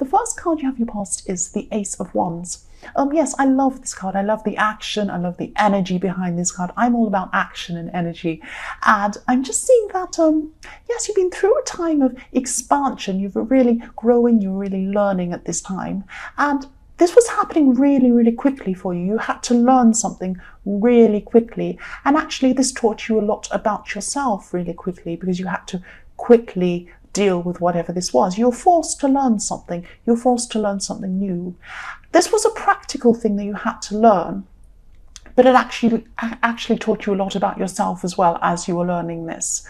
the first card you have your past is the Ace of Wands. Yes, I love this card. I love the action. I love the energy behind this card. I'm all about action and energy. And I'm just seeing that, yes, you've been through a time of expansion. You've really growing, you're really learning at this time. And this was happening really, really quickly for you. You had to learn something really quickly. And actually, this taught you a lot about yourself really quickly, because you had to quickly deal with whatever this was. You're forced to learn something. You're forced to learn something new. This was a practical thing that you had to learn, but it actually taught you a lot about yourself as well as you were learning this,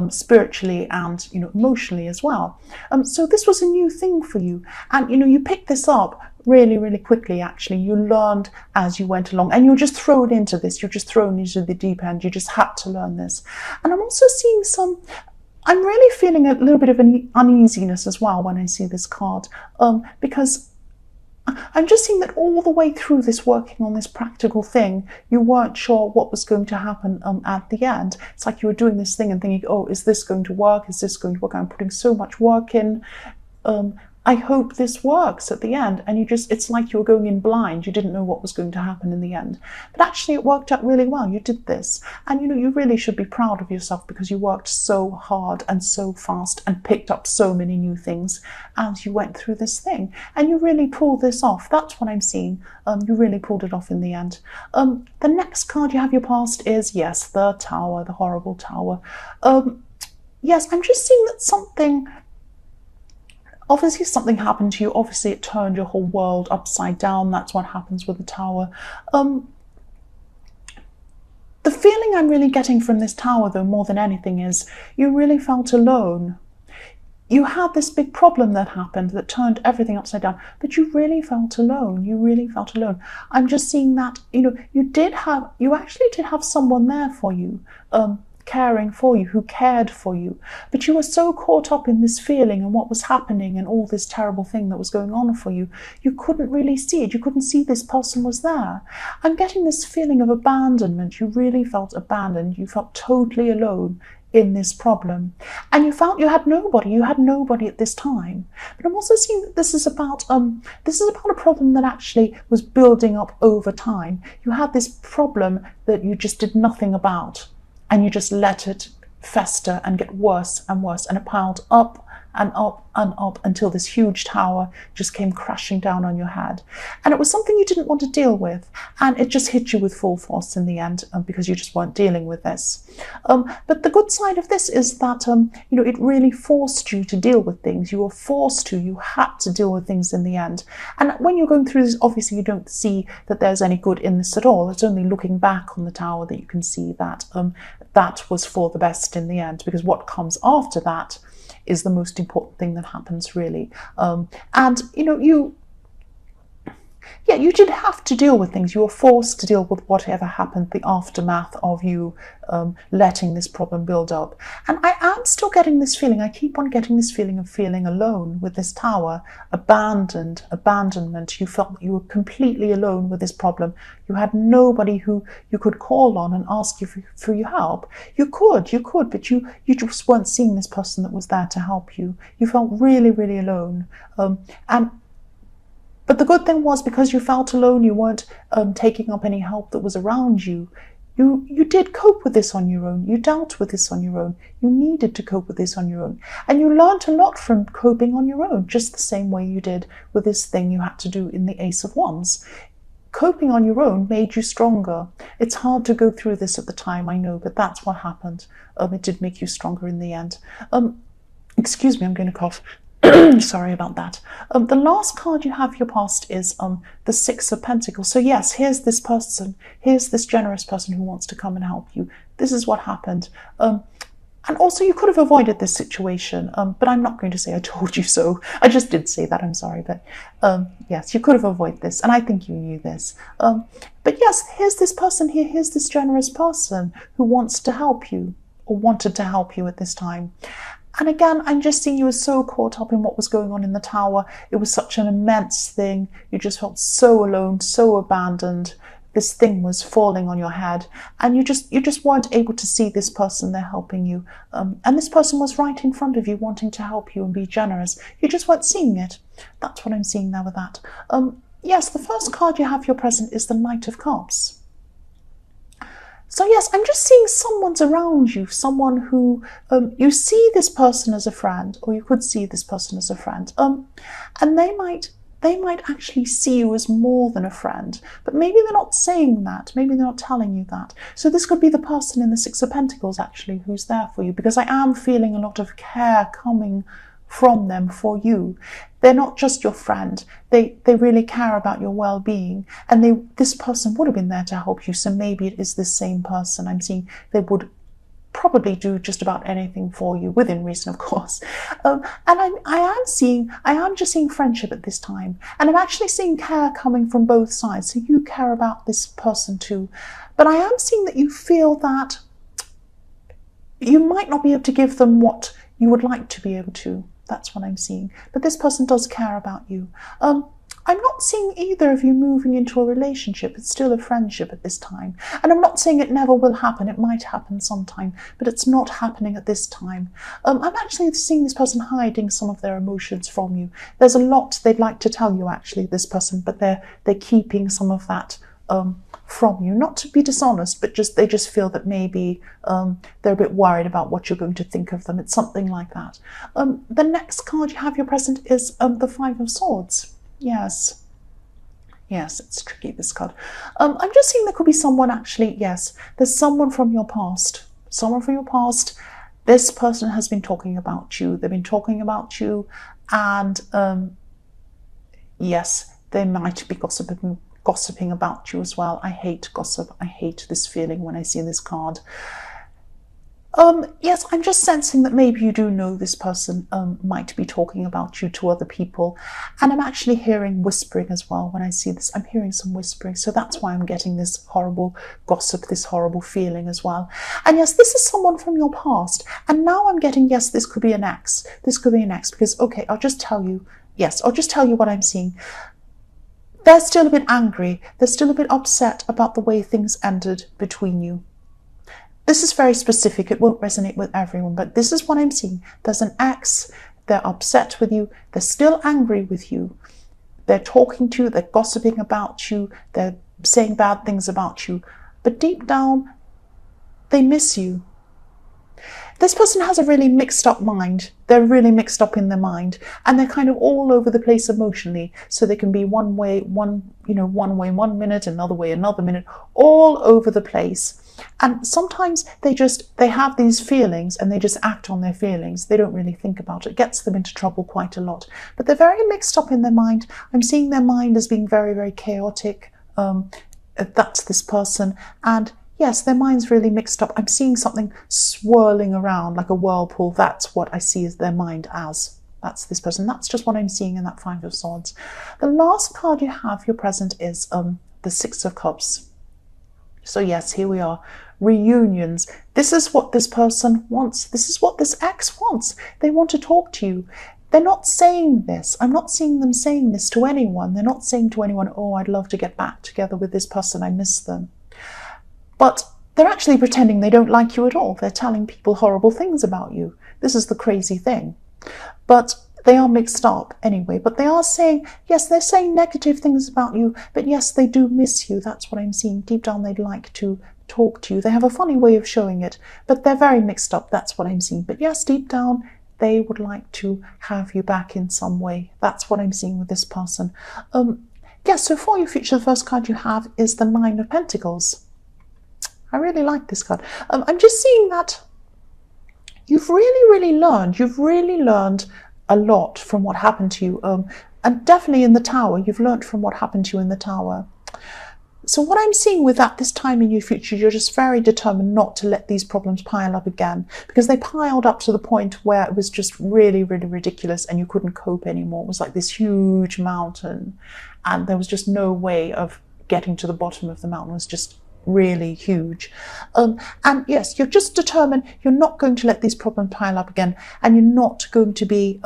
spiritually and emotionally as well. So this was a new thing for you, and you picked this up really, really quickly. Actually, you learned as you went along, and you're just thrown into this. You're just thrown into the deep end. You just had to learn this. And I'm also seeing I'm really feeling a little bit of an uneasiness as well when I see this card, because I'm just seeing that all the way through this, working on this practical thing, you weren't sure what was going to happen at the end. It's like you were doing this thing and thinking, oh, is this going to work? Is this going to work? I'm putting so much work in. I hope this works at the end. And it's like you were going in blind. You didn't know what was going to happen in the end. But actually it worked out really well. You did this. And you really should be proud of yourself, because you worked so hard and so fast and picked up so many new things as you went through this thing. And you really pulled this off. That's what I'm seeing. You really pulled it off in the end. The next card you have your past is, yes, the Tower, the horrible Tower. Yes, I'm just seeing that obviously something happened to you. Obviously it turned your whole world upside down. That's what happens with the Tower. The feeling I'm really getting from this Tower, though, more than anything, is you really felt alone. You had this big problem that happened that turned everything upside down, but you really felt alone. You really felt alone. I'm just seeing that, you actually did have someone there for you, caring for you, who cared for you, but you were so caught up in this feeling and what was happening and all this terrible thing that was going on for you, you couldn't really see it. You couldn't see this person was there. I'm getting this feeling of abandonment. You really felt abandoned. You felt totally alone in this problem, and you felt you had nobody at this time. But I'm also seeing that this is about a problem that actually was building up over time. You had this problem that you just did nothing about, and you just let it fester and get worse and worse, and it piled up and up and up until this huge tower just came crashing down on your head. And it was something you didn't want to deal with, and it just hit you with full force in the end, because you just weren't dealing with this. But the good side of this is that it really forced you to deal with things. You had to deal with things in the end. And when you're going through this, obviously you don't see that there's any good in this at all. It's only looking back on the Tower that you can see that that was for the best in the end, because what comes after that is the most important thing that happens, really. You did have to deal with things. You were forced to deal with whatever happened, the aftermath of you letting this problem build up. And I am still getting this feeling. I keep on getting this feeling of feeling alone with this Tower, abandonment. You felt you were completely alone with this problem. You had nobody who you could call on and ask you for your help. You could, but you just weren't seeing this person that was there to help you. You felt really, really alone. But the good thing was, because you felt alone, you weren't taking up any help that was around you. You did cope with this on your own. You dealt with this on your own. You needed to cope with this on your own. And you learned a lot from coping on your own, just the same way you did with this thing you had to do in the Ace of Wands. Coping on your own made you stronger. It's hard to go through this at the time, I know, but that's what happened. It did make you stronger in the end. Excuse me, I'm going to cough. Sorry about that. The last card you have your past is the Six of Pentacles. So yes, here's this person, here's this generous person who wants to come and help you. This is what happened. And also you could have avoided this situation, but I'm not going to say I told you so. I just did say that, I'm sorry. But yes, you could have avoided this, and I think you knew this. But yes, here's this person here, here's this generous person who wants to help you, or wanted to help you at this time. And again, I'm just seeing you were so caught up in what was going on in the Tower. It was such an immense thing. You just felt so alone, so abandoned, this thing was falling on your head, and you just weren't able to see this person there helping you. And this person was right in front of you, wanting to help you and be generous. You just weren't seeing it. That's what I'm seeing there with that. Yes, the first card you have, your present, is the Knight of Cups. So yes, I'm just seeing someone's around you, someone who you see this person as a friend, or you could see this person as a friend, and they might actually see you as more than a friend, but maybe they're not saying that, maybe they're not telling you that. So this could be the person in the Six of Pentacles actually who's there for you, because I am feeling a lot of care coming from them for you. They're not just your friend, they really care about your well-being, and this person would have been there to help you. So maybe it is this same person. I'm seeing they would probably do just about anything for you, within reason, of course. And I am just seeing friendship at this time, and I'm actually seeing care coming from both sides. So you care about this person too, but I am seeing that you feel that you might not be able to give them what you would like to be able to. That's what I'm seeing. But this person does care about you. I'm not seeing either of you moving into a relationship. It's still a friendship at this time. And I'm not saying it never will happen. It might happen sometime, but it's not happening at this time. I'm actually seeing this person hiding some of their emotions from you. There's a lot they'd like to tell you, actually, this person, but they're keeping some of that from you. Not to be dishonest, but they just feel that maybe they're a bit worried about what you're going to think of them. It's something like that. The next card you have, your present, is the Five of Swords. Yes, it's tricky, this card. I'm just seeing there could be someone, actually, yes, there's someone from your past. Someone from your past. This person has been talking about you. They've been talking about you, and yes, they might be gossiping about you as well. I hate gossip. I hate this feeling when I see this card. Yes, I'm just sensing that maybe you do know this person might be talking about you to other people. And I'm actually hearing whispering as well when I see this. I'm hearing some whispering. So that's why I'm getting this horrible gossip, this horrible feeling as well. And yes, this is someone from your past. And now I'm getting, yes, this could be an ex. This could be an ex, because, okay, I'll just tell you what I'm seeing. They're still a bit angry. They're still a bit upset about the way things ended between you. This is very specific. It won't resonate with everyone, but this is what I'm seeing. There's an ex. They're upset with you. They're still angry with you. They're talking to you. They're gossiping about you. They're saying bad things about you. But deep down, they miss you. This person has a really mixed up mind. They're really mixed up in their mind, and they're kind of all over the place emotionally. So they can be one way 1 minute, another way another minute, all over the place. And sometimes they have these feelings and they just act on their feelings. They don't really think about it. It gets them into trouble quite a lot. But they're very mixed up in their mind. I'm seeing their mind as being very, very chaotic. That's this person. And yes, their mind's really mixed up. I'm seeing something swirling around like a whirlpool. That's what I see as their mind as. That's this person. That's just what I'm seeing in that Five of Swords. The last card you have, your present, is the Six of Cups. So yes, here we are. Reunions. This is what this person wants. This is what this ex wants. They want to talk to you. They're not saying this. I'm not seeing them saying this to anyone. They're not saying to anyone, oh, I'd love to get back together with this person. I miss them. But they're actually pretending they don't like you at all. They're telling people horrible things about you. This is the crazy thing. But they are mixed up anyway. But they are saying, yes, they're saying negative things about you. But yes, they do miss you. That's what I'm seeing. Deep down, they'd like to talk to you. They have a funny way of showing it. But they're very mixed up. That's what I'm seeing. But yes, deep down, they would like to have you back in some way. That's what I'm seeing with this person. Yes, so for your future, the first card you have is the Nine of Pentacles. I really like this card. I'm just seeing that you've really learned a lot from what happened to you. And definitely in the Tower, you've learned from what happened to you in the Tower. So what I'm seeing with that, this time in your future, you're just very determined not to let these problems pile up again, because they piled up to the point where it was just really, really ridiculous and you couldn't cope anymore. It was like this huge mountain and there was just no way of getting to the bottom of the mountain. It was just really huge. And yes, you're just determined you're not going to let these problems pile up again, and you're not going to be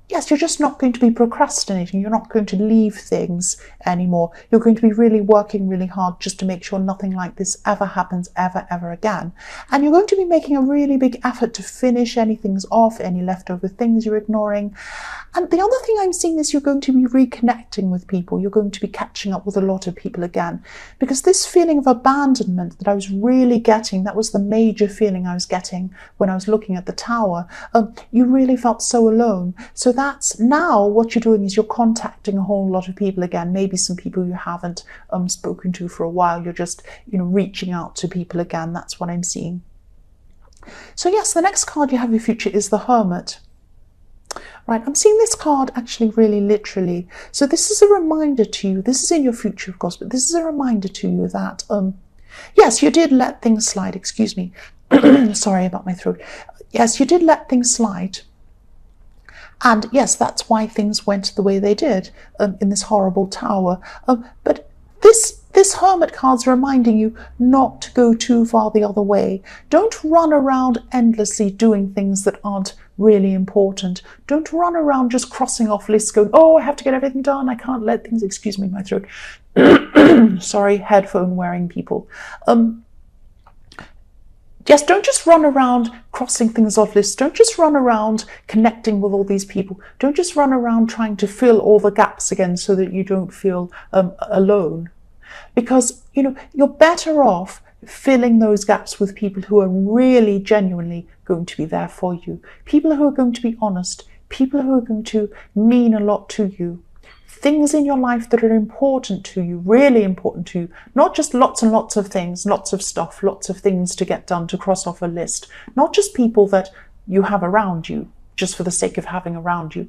yes, you're just not going to be procrastinating. You're not going to leave things anymore. You're going to be really working really hard just to make sure nothing like this ever happens ever again. And you're going to be making a really big effort to finish anything off, any leftover things you're ignoring. And the other thing I'm seeing is you're going to be reconnecting with people. You're going to be catching up with a lot of people again. Because this feeling of abandonment that I was really getting, that was the major feeling I was getting when I was looking at the tower. You really felt so alone. So that's now what you're doing is you're contacting a whole lot of people again. Maybe some people you haven't spoken to for a while. You're just, reaching out to people again. That's what I'm seeing. So yes, the next card you have in your future is the Hermit. Right, I'm seeing this card actually really literally. So this is a reminder to you, this is in your future of course, but this is a reminder to you that, yes, you did let things slide, excuse me. Sorry about my throat. Yes, you did let things slide. And yes, that's why things went the way they did in this horrible tower. But this Hermit card's reminding you not to go too far the other way. Don't run around endlessly doing things that aren't really important. Don't run around just crossing off lists going, oh, I have to get everything done. I can't let things, excuse me, my throat. Sorry, headphone wearing people. Yes, don't just run around crossing things off lists. Don't just run around connecting with all these people. Don't just run around trying to fill all the gaps again so that you don't feel alone. Because, you're better off filling those gaps with people who are really genuinely going to be there for you. People who are going to be honest. People who are going to mean a lot to you. Things in your life that are important to you, really important to you, not just lots and lots of things, lots of stuff, lots of things to get done to cross off a list, not just people that you have around you, just for the sake of having around you.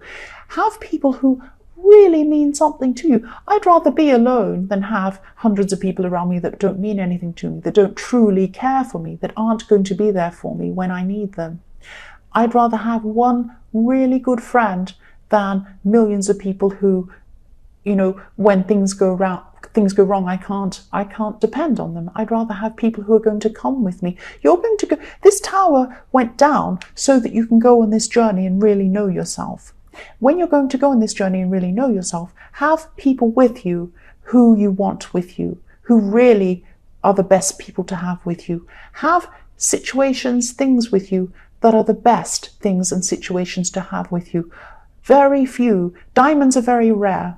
Have people who really mean something to you. I'd rather be alone than have hundreds of people around me that don't mean anything to me, that don't truly care for me, that aren't going to be there for me when I need them. I'd rather have one really good friend than millions of people who, when things go wrong, I can't depend on them. I'd rather have people who are going to come with me. You're going to go, this tower went down so that you can go on this journey and really know yourself. When you're going to go on this journey and really know yourself, have people with you who you want with you, who really are the best people to have with you. Have situations, things with you that are the best things and situations to have with you. Very few. Diamonds are very rare.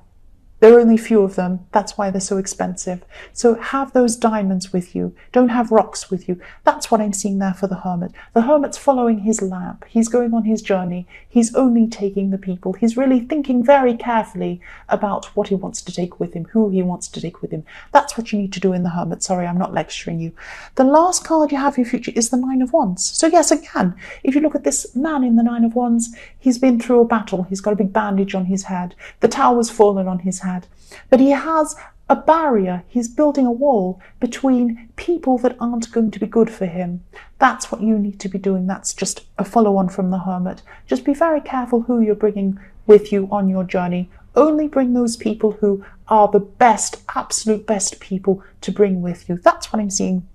There are only few of them. That's why they're so expensive. So have those diamonds with you. Don't have rocks with you. That's what I'm seeing there for the Hermit. The Hermit's following his lamp. He's going on his journey. He's only taking the people. He's really thinking very carefully about what he wants to take with him, who he wants to take with him. That's what you need to do in the Hermit. Sorry, I'm not lecturing you. The last card you have in your future is the Nine of Wands. So yes, again, if you look at this man in the Nine of Wands, he's been through a battle. He's got a big bandage on his head. The tower's fallen on his head. But he has a barrier. He's building a wall between people that aren't going to be good for him. That's what you need to be doing. That's just a follow-on from the Hermit. Just be very careful who you're bringing with you on your journey. Only bring those people who are the best, absolute best people to bring with you. That's what I'm seeing.